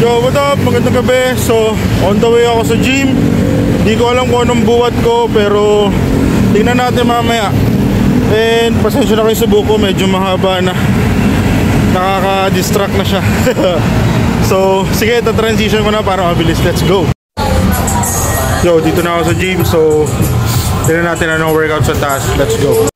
Yo, what up? Magandang gabi. So, on the way ako sa gym. Di ko alam kung anong buhat ko, pero tingnan natin mamaya. And pasensya na kayo sa buko, medyo mahaba na. Nakaka-distract na siya. So, sige, transition ko na para mabilis. Let's go. Yo, dito na ako sa gym. So, tingnan natin anong workout sa taas. Let's go.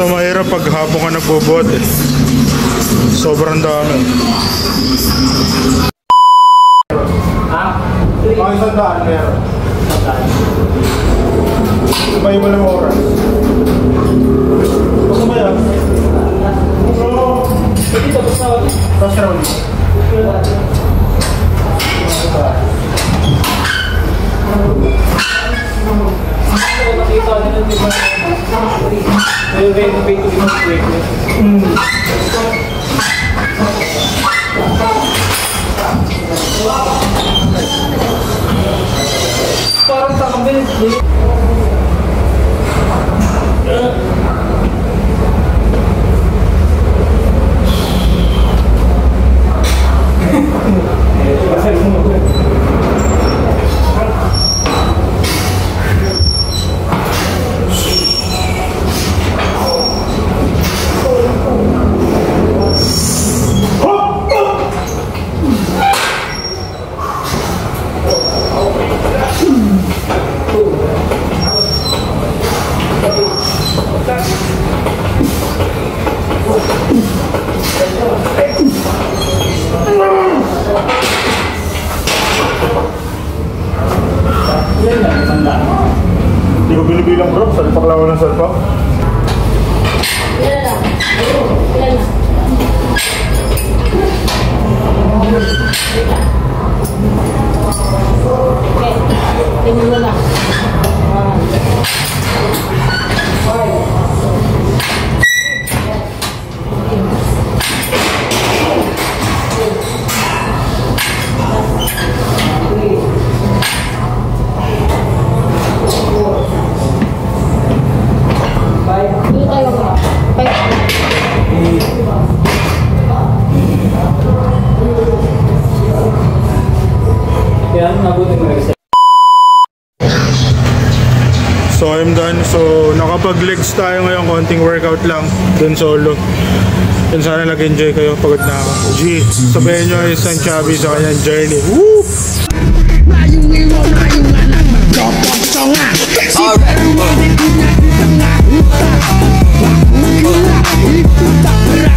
So mahirap pag hapon ka nagbubuhat eh. Sobrang dami. Mga isang daan meron. Sabay mo lang oras. Basta ba yan? Tapos round. Parang takabin. Hindi ko binibilang bro, salpak lang ako ng salpak. Ilan lang? Ilan lang? Okay, tingin mo lang. So I'm done. So nakapag-legs tayo ngayon, konting workout lang dun solo. Yun, sana nag-enjoy kayo. Pagod na ako. G, sabayan nyo isang chubby sa kanyang journey. Woo! Alright.